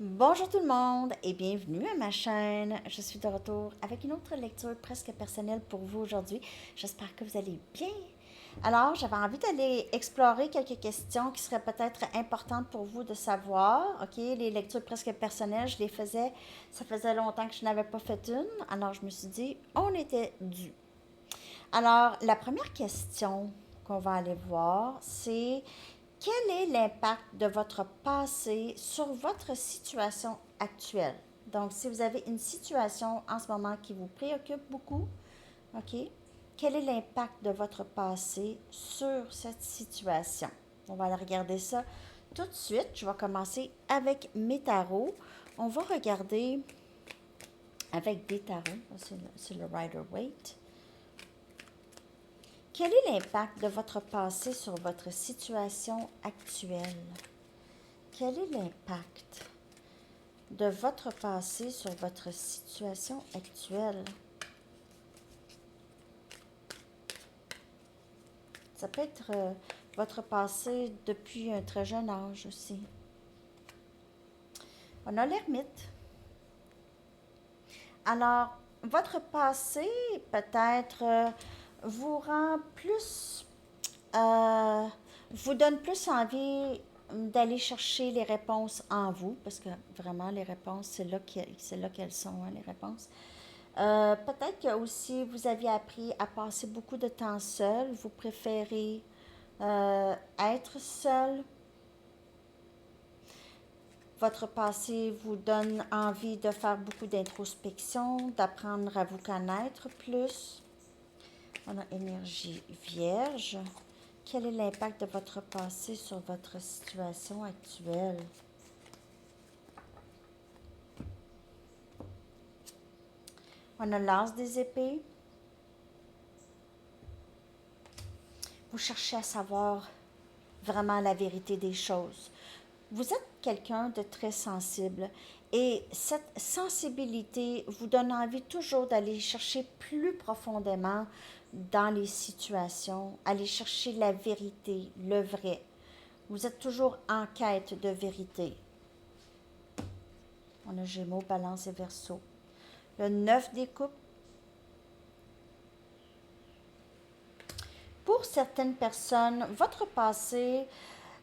Bonjour tout le monde et bienvenue à ma chaîne. Je suis de retour avec une autre lecture presque personnelle pour vous aujourd'hui. J'espère que vous allez bien. Alors, j'avais envie d'aller explorer quelques questions qui seraient peut-être importantes pour vous de savoir. OK, les lectures presque personnelles, je les faisais, ça faisait longtemps que je n'avais pas fait une. Alors, je me suis dit, on était dû. Alors, la première question qu'on va aller voir, c'est quel est l'impact de votre passé sur votre situation actuelle? Donc, si vous avez une situation en ce moment qui vous préoccupe beaucoup, OK, quel est l'impact de votre passé sur cette situation? On va aller regarder ça tout de suite. Je vais commencer avec mes tarots. On va regarder avec des tarots. C'est le Rider-Waite. Quel est l'impact de votre passé sur votre situation actuelle? Quel est l'impact de votre passé sur votre situation actuelle? Ça peut être votre passé depuis un très jeune âge aussi. On a l'ermite. Alors, votre passé peut-être vous rend plus, euh, vous donne plus envie d'aller chercher les réponses en vous, parce que vraiment les réponses, c'est là qu'elles sont, hein, les réponses. Peut-être que aussi vous aviez appris à passer beaucoup de temps seul. Vous préférez être seul. Votre passé vous donne envie de faire beaucoup d'introspection, d'apprendre à vous connaître plus. On a énergie vierge. Quel est l'impact de votre passé sur votre situation actuelle? On a l'as des épées. Vous cherchez à savoir vraiment la vérité des choses. Vous êtes quelqu'un de très sensible et cette sensibilité vous donne envie toujours d'aller chercher plus profondément dans les situations, aller chercher la vérité, le vrai. Vous êtes toujours en quête de vérité. On a Gémeaux, Balance et Verseau. Le 9 des coupes. Pour certaines personnes, votre passé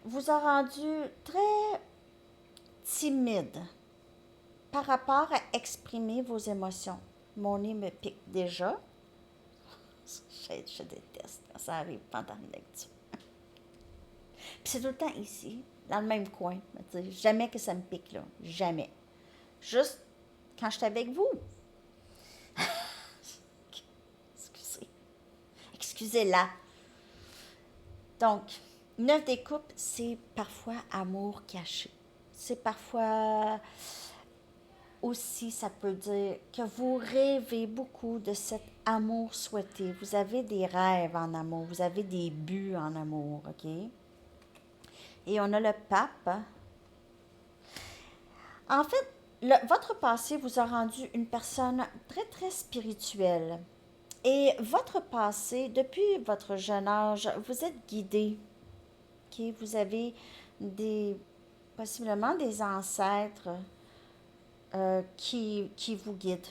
vous a rendu très timide par rapport à exprimer vos émotions. Mon nez me pique déjà. Je déteste quand ça arrive pendant une lecture. Puis c'est tout le temps ici, dans le même coin. Jamais que ça me pique là. Jamais. Juste quand je suis avec vous. Excusez. Excusez-la. Donc, 9 des coupes, c'est parfois amour caché. C'est parfois aussi, ça peut dire que vous rêvez beaucoup de cet amour souhaité. Vous avez des rêves en amour, vous avez des buts en amour, OK? Et on a le pape. En fait, votre passé vous a rendu une personne très, très spirituelle. Et votre passé, depuis votre jeune âge, vous êtes guidé. OK? Vous avez des, possiblement des ancêtres qui vous guident.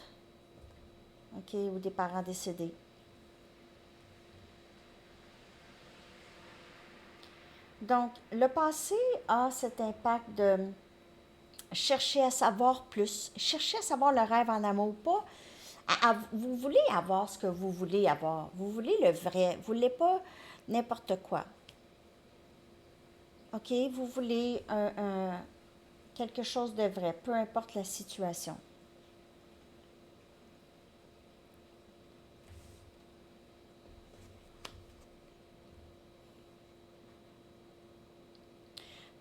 OK? Ou des parents décédés. Donc, le passé a cet impact de chercher à savoir plus, chercher à savoir le rêve en amour, pas vous voulez avoir ce que vous voulez avoir, vous voulez le vrai, vous voulez pas n'importe quoi, ok? Vous voulez quelque chose de vrai, peu importe la situation.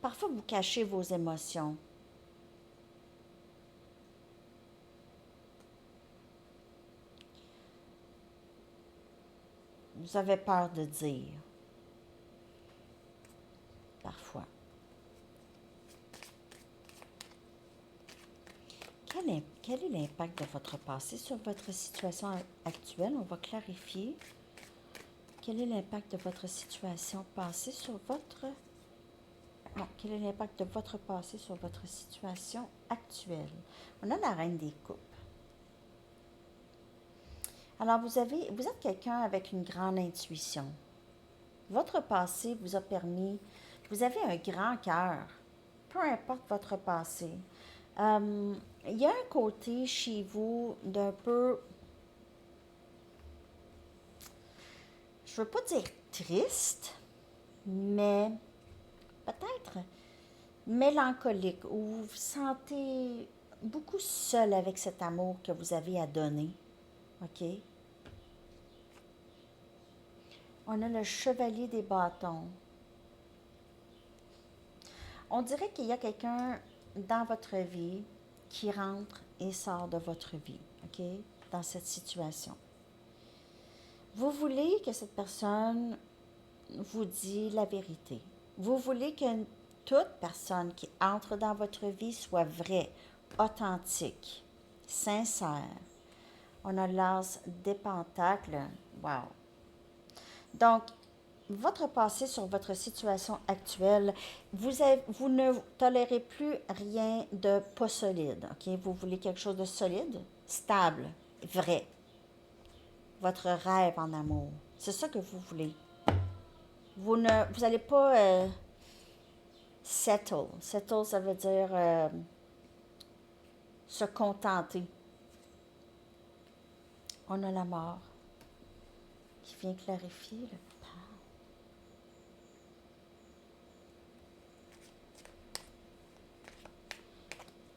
Parfois, vous cachez vos émotions. Vous avez peur de dire, parfois. Quel est l'impact de votre passé sur votre situation actuelle? On va clarifier. Quel est l'impact de votre situation passée sur votre Bon, quel est l'impact de votre passé sur votre situation actuelle? On a la reine des coupes. Alors, vous êtes quelqu'un avec une grande intuition. Votre passé vous a permis, vous avez un grand cœur, peu importe votre passé. Il y a un côté chez vous d'un peu, je ne veux pas dire triste, mais peut-être mélancolique, où vous vous sentez beaucoup seul avec cet amour que vous avez à donner. OK? On a le chevalier des bâtons. On dirait qu'il y a quelqu'un dans votre vie qui rentre et sort de votre vie, OK? Dans cette situation. Vous voulez que cette personne vous dise la vérité. Vous voulez que toute personne qui entre dans votre vie soit vraie, authentique, sincère. On a l'as des pentacles. Wow! Donc, votre passé sur votre situation actuelle, vous ne tolérez plus rien de pas solide. Ok? Vous voulez quelque chose de solide, stable, vrai. Votre rêve en amour. C'est ça que vous voulez. Vous n'allez pas settle. Settle, ça veut dire se contenter. On a la mort qui vient clarifier le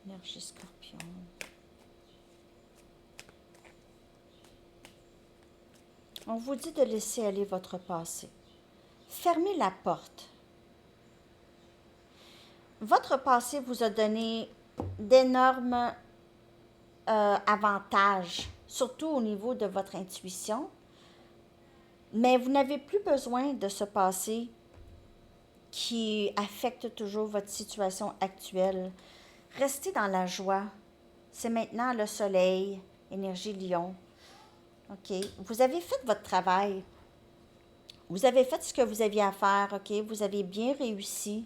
énergie scorpion. On vous dit de laisser aller votre passé. Fermez la porte. Votre passé vous a donné d'énormes avantages, surtout au niveau de votre intuition, mais vous n'avez plus besoin de ce passé qui affecte toujours votre situation actuelle. Restez dans la joie. C'est maintenant le soleil, énergie lion. OK? Vous avez fait votre travail. Vous avez fait ce que vous aviez à faire, OK? Vous avez bien réussi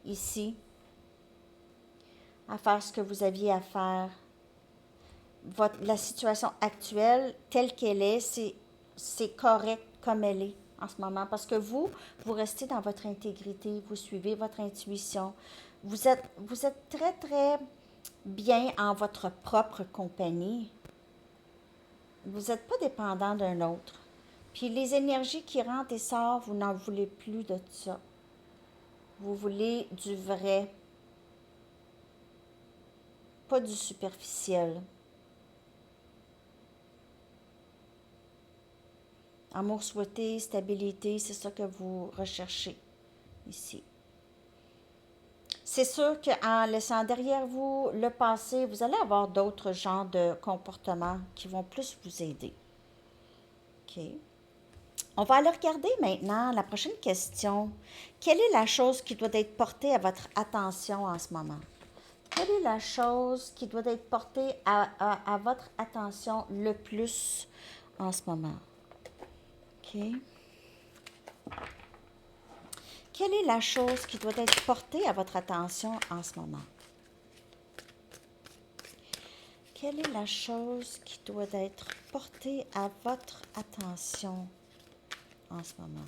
ici à faire ce que vous aviez à faire. La situation actuelle, telle qu'elle est, c'est correct comme elle est en ce moment. Parce que vous restez dans votre intégrité, vous suivez votre intuition. Vous êtes très, très bien en votre propre compagnie. Vous n'êtes pas dépendant d'un autre. Puis les énergies qui rentrent et sortent, vous n'en voulez plus de ça. Vous voulez du vrai, pas du superficiel. Amour souhaité, stabilité, c'est ça que vous recherchez ici. C'est sûr qu'en laissant derrière vous le passé, vous allez avoir d'autres genres de comportements qui vont plus vous aider. OK. On va aller regarder maintenant la prochaine question. Quelle est la chose qui doit être portée à votre attention en ce moment? Quelle est la chose qui doit être portée à votre attention le plus en ce moment? OK. Quelle est la chose qui doit être portée à votre attention en ce moment? Quelle est la chose qui doit être portée à votre attention en ce moment?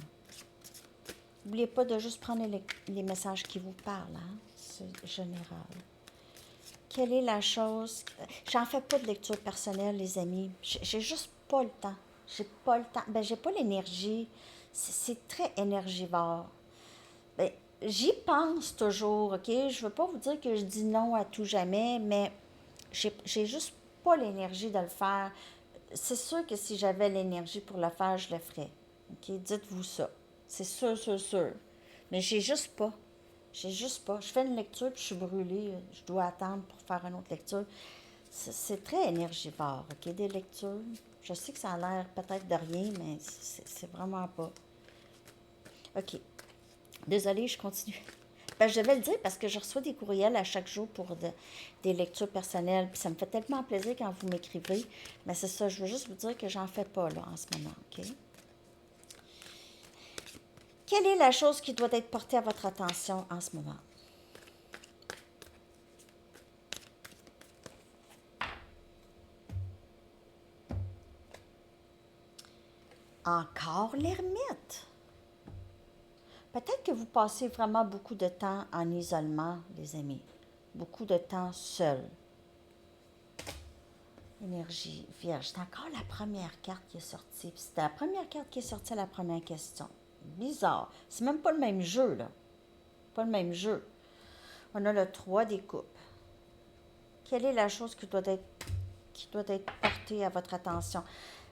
N'oubliez pas de juste prendre les messages qui vous parlent, hein? C'est général. Quelle est la chose... J'en fais pas de lecture personnelle, les amis. J'ai juste pas le temps. J'ai pas le temps. Ben, j'ai pas l'énergie. C'est très énergivore. Ben, j'y pense toujours, OK? Je veux pas vous dire que je dis non à tout jamais, mais j'ai juste pas l'énergie de le faire. C'est sûr que si j'avais l'énergie pour le faire, je le ferais. OK? Dites-vous ça. C'est sûr, sûr, sûr. Mais j'ai juste pas. J'ai juste pas. Je fais une lecture puis je suis brûlée. Je dois attendre pour faire une autre lecture. C'est très énergivore, OK? Des lectures. Je sais que ça a l'air peut-être de rien, mais c'est vraiment pas. OK. Désolée, je continue. Ben, je devais le dire parce que je reçois des courriels à chaque jour pour des lectures personnelles. Puis ça me fait tellement plaisir quand vous m'écrivez. Mais c'est ça, je veux juste vous dire que j'en fais pas là en ce moment, OK? Quelle est la chose qui doit être portée à votre attention en ce moment? Encore l'ermite. Peut-être que vous passez vraiment beaucoup de temps en isolement, les amis. Beaucoup de temps seul. Énergie vierge. C'est encore la première carte qui est sortie. C'était la première carte qui est sortie à la première question. Bizarre. C'est même pas le même jeu, là. Pas le même jeu. On a le 3 des coupes. Quelle est la chose qui doit être portée à votre attention?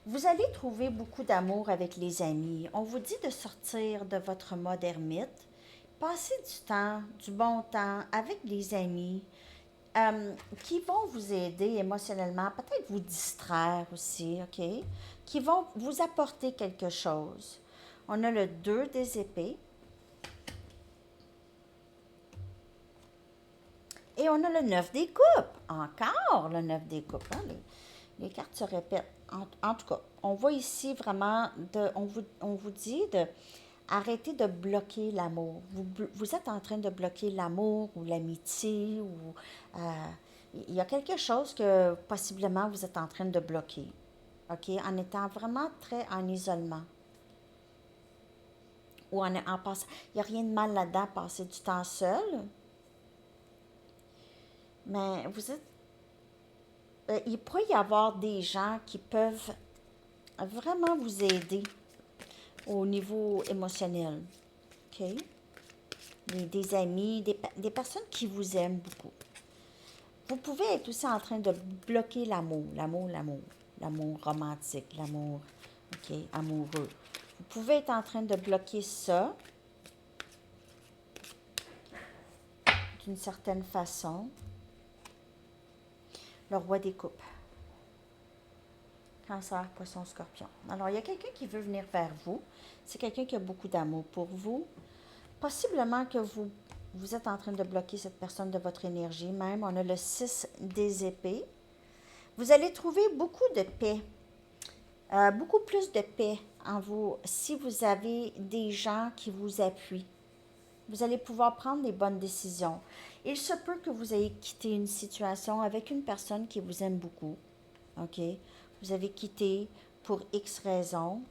Vous allez trouver beaucoup d'amour avec les amis. On vous dit de sortir de votre mode ermite. Passer du temps, du bon temps avec les amis qui vont vous aider émotionnellement, peut-être vous distraire aussi, OK? Qui vont vous apporter quelque chose. On a le 2 des épées. Et on a le 9 des coupes. Encore le 9 des coupes. Hein? Les cartes se répètent. En tout cas, on voit ici vraiment, on vous dit de arrêter de bloquer l'amour. Vous êtes en train de bloquer l'amour ou l'amitié ou il y a quelque chose que possiblement vous êtes en train de bloquer. OK? En étant vraiment très en isolement. Ou en passant. Il n'y a rien de mal là-dedans, passer du temps seul. Mais vous êtes. Il pourrait y avoir des gens qui peuvent vraiment vous aider au niveau émotionnel. OK? Des amis, des personnes qui vous aiment beaucoup. Vous pouvez être aussi en train de bloquer l'amour, l'amour romantique, l'amour, OK, amoureux. Vous pouvez être en train de bloquer ça d'une certaine façon. Le roi des coupes. Cancer, poisson, scorpion. Alors, il y a quelqu'un qui veut venir vers vous. C'est quelqu'un qui a beaucoup d'amour pour vous. Possiblement que vous êtes en train de bloquer cette personne de votre énergie. Même, on a le 6 des épées. Vous allez trouver beaucoup de paix. Beaucoup plus de paix en vous si vous avez des gens qui vous appuient. Vous allez pouvoir prendre les bonnes décisions. Il se peut que vous ayez quitté une situation avec une personne qui vous aime beaucoup. OK? Vous avez quitté pour X raisons.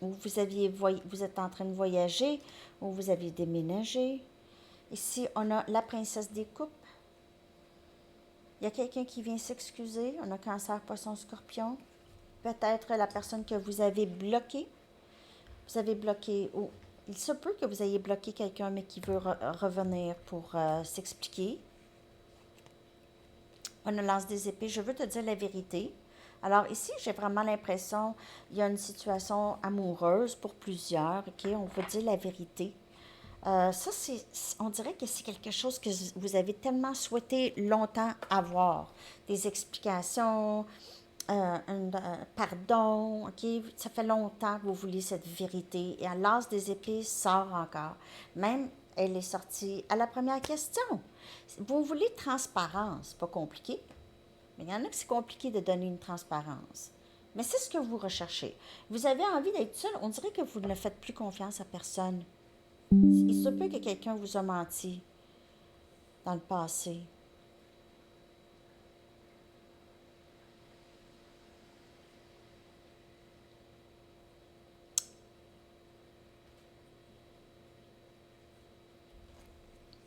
Ou vous êtes en train de voyager, ou vous avez déménagé. Ici, on a la princesse des coupes. Il y a quelqu'un qui vient s'excuser. On a cancer, poisson, scorpion. Peut-être la personne que vous avez bloquée. Vous avez bloqué, ou il se peut que vous ayez bloqué quelqu'un, mais qui veut revenir pour s'expliquer. On a lance des épées. Je veux te dire la vérité. Alors ici, j'ai vraiment l'impression qu'il y a une situation amoureuse pour plusieurs. OK, on vous dit la vérité. Ça, on dirait que c'est quelque chose que vous avez tellement souhaité longtemps avoir. Des explications, un pardon, OK? Ça fait longtemps que vous voulez cette vérité. Et l'as des épées sort encore. Même, elle est sortie à la première question. Vous voulez transparence, pas compliqué. Mais il y en a que c'est compliqué de donner une transparence. Mais c'est ce que vous recherchez. Vous avez envie d'être seul. On dirait que vous ne faites plus confiance à personne. Il se peut que quelqu'un vous a menti dans le passé.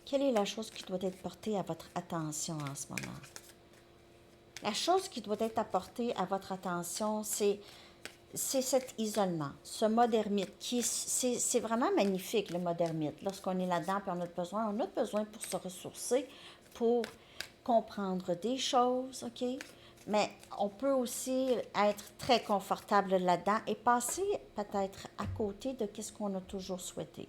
Quelle est la chose qui doit être portée à votre attention en ce moment? La chose qui doit être apportée à votre attention, c'est cet isolement, ce mode ermite, c'est vraiment magnifique, le mode ermite. Lorsqu'on est là-dedans, puis on a besoin pour se ressourcer, pour comprendre des choses, OK? Mais on peut aussi être très confortable là-dedans et passer peut-être à côté de ce qu'on a toujours souhaité.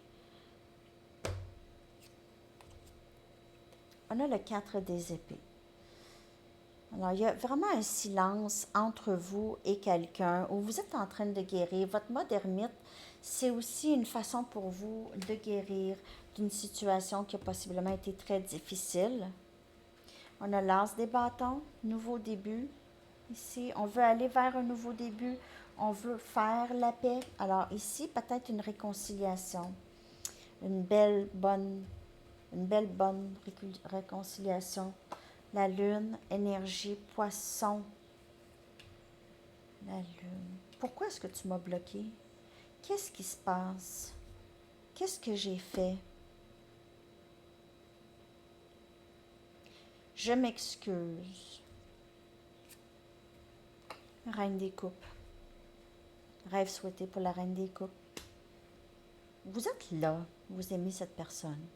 On a le 4 des épées. Alors, il y a vraiment un silence entre vous et quelqu'un où vous êtes en train de guérir. Votre mode ermite, c'est aussi une façon pour vous de guérir d'une situation qui a possiblement été très difficile. On a l'as des bâtons, nouveau début. Ici, on veut aller vers un nouveau début. On veut faire la paix. Alors ici, peut-être une réconciliation. Une belle, bonne réconciliation. La lune, énergie, poisson. La lune. Pourquoi est-ce que tu m'as bloqué? Qu'est-ce qui se passe? Qu'est-ce que j'ai fait? Je m'excuse. Reine des coupes. Rêve souhaité pour la reine des coupes. Vous êtes là, vous aimez cette personne.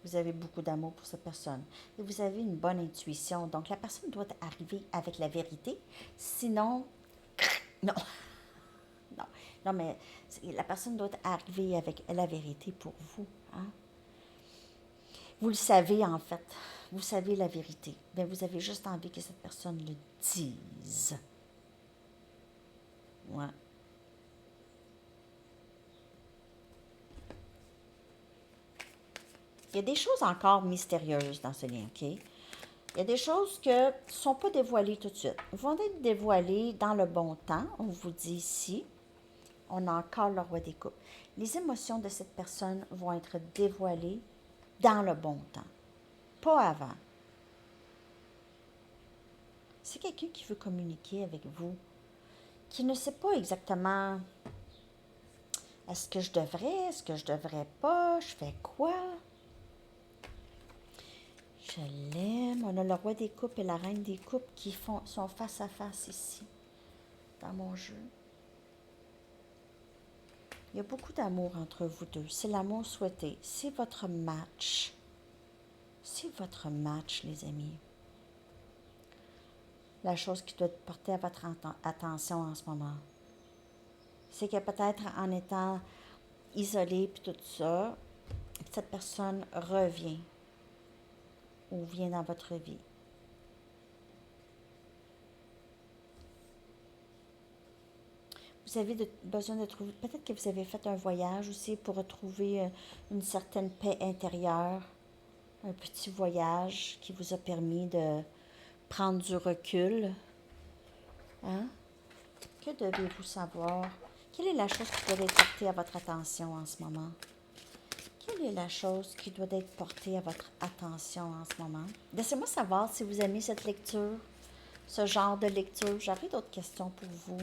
Vous avez beaucoup d'amour pour cette personne. Et vous avez une bonne intuition. Donc, la personne doit arriver avec la vérité. Sinon, non. Non, non, mais la personne doit arriver avec la vérité pour vous. Hein? Vous le savez, en fait. Vous savez la vérité. Mais vous avez juste envie que cette personne le dise. Ouais. Il y a des choses encore mystérieuses dans ce lien, OK? Il y a des choses qui ne sont pas dévoilées tout de suite. Elles vont être dévoilées dans le bon temps. On vous dit ici, on a encore le roi des coupes. Les émotions de cette personne vont être dévoilées dans le bon temps, pas avant. C'est quelqu'un qui veut communiquer avec vous, qui ne sait pas exactement est-ce que je devrais pas, je fais quoi? Je l'aime. On a le roi des coupes et la reine des coupes qui sont face à face ici, dans mon jeu. Il y a beaucoup d'amour entre vous deux. C'est l'amour souhaité. C'est votre match. C'est votre match, les amis. La chose qui doit porter à votre attention en ce moment, c'est que peut-être en étant isolé puis tout ça, cette personne revient ou vient dans votre vie. Vous avez besoin de trouver, peut-être que vous avez fait un voyage aussi pour retrouver une certaine paix intérieure, un petit voyage qui vous a permis de prendre du recul. Hein? Que devez-vous savoir? Quelle est la chose qui doit être portée à votre attention en ce moment? Quelle est la chose qui doit être portée à votre attention en ce moment? Laissez-moi savoir si vous aimez cette lecture, ce genre de lecture. J'aurai d'autres questions pour vous.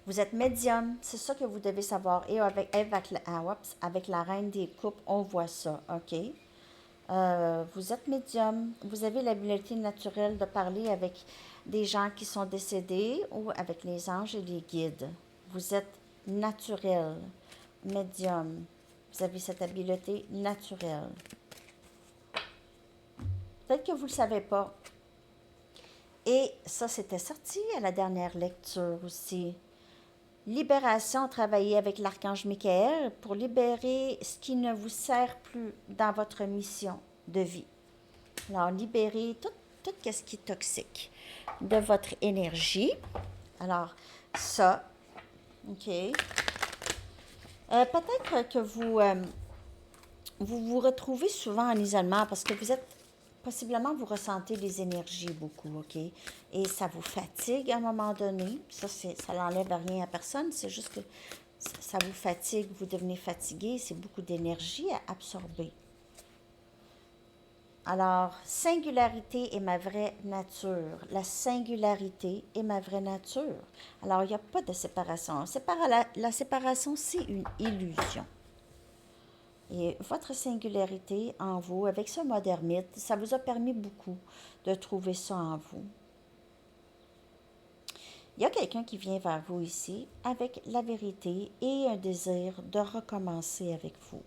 Vous êtes médium, c'est ça que vous devez savoir. Et avec la reine des coupes, on voit ça, OK? Vous êtes médium, vous avez l'habilité naturelle de parler avec des gens qui sont décédés ou avec les anges et les guides. Vous êtes naturel, médium. Vous avez cette habileté naturelle. Peut-être que vous ne le savez pas. Et ça, c'était sorti à la dernière lecture aussi. Libération, travailler avec l'archange Michael pour libérer ce qui ne vous sert plus dans votre mission de vie. Alors, libérer tout ce qui est toxique de votre énergie. Alors, ça, OK. Peut-être que vous retrouvez souvent en isolement parce que possiblement, vous ressentez des énergies beaucoup, OK? Et ça vous fatigue à un moment donné. Ça n'enlève rien à personne. C'est juste que ça vous fatigue, vous devenez fatigué. C'est beaucoup d'énergie à absorber. Alors, singularité est ma vraie nature. La singularité est ma vraie nature. Alors, il n'y a pas de séparation. La séparation, c'est une illusion. Et votre singularité en vous, avec ce mode ermite, ça vous a permis beaucoup de trouver ça en vous. Il y a quelqu'un qui vient vers vous ici avec la vérité et un désir de recommencer avec vous.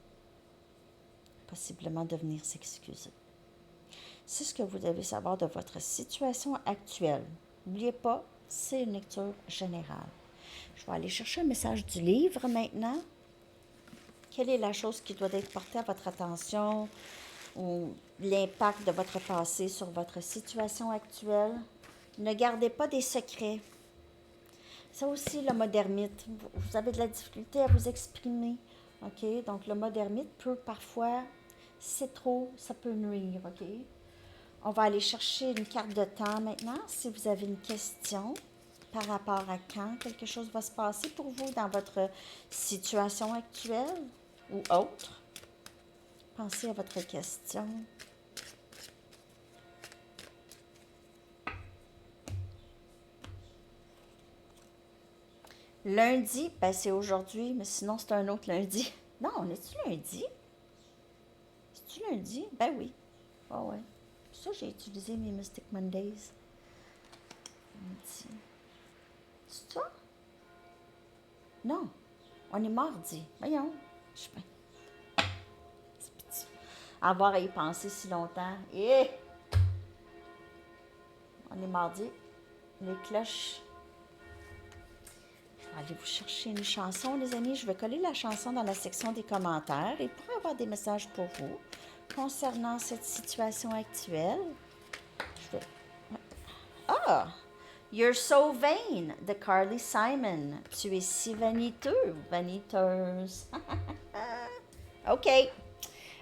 Possiblement de venir s'excuser. C'est ce que vous devez savoir de votre situation actuelle. N'oubliez pas, c'est une lecture générale. Je vais aller chercher un message du livre maintenant. Quelle est la chose qui doit être portée à votre attention ou l'impact de votre passé sur votre situation actuelle? Ne gardez pas des secrets. Ça aussi, le mode ermite. Vous avez de la difficulté à vous exprimer. OK? Donc, le mode ermite peut parfois, si c'est trop, ça peut nuire. OK? On va aller chercher une carte de temps maintenant. Si vous avez une question par rapport à quand quelque chose va se passer pour vous dans votre situation actuelle ou autre. Pensez à votre question. Lundi, ben c'est aujourd'hui, mais sinon c'est un autre lundi. Non, on est-tu lundi? C'est-tu lundi? Ben oui. Ah ouais. Ça, j'ai utilisé mes Mystic Mondays. Lundi. C'est ça? Non. On est mardi. Voyons. Je suis bien. C'est petit. Avoir à y penser si longtemps. Eh! On est mardi. Les cloches. Je vais aller vous chercher une chanson, les amis. Je vais coller la chanson dans la section des commentaires. Il pourrait y avoir des messages pour vous concernant cette situation actuelle. Je vais... Ah! You're so vain de Carly Simon. Tu es si vaniteux, vaniteuse. OK.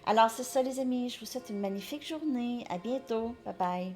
Alors, c'est ça, les amis. Je vous souhaite une magnifique journée. À bientôt. Bye bye.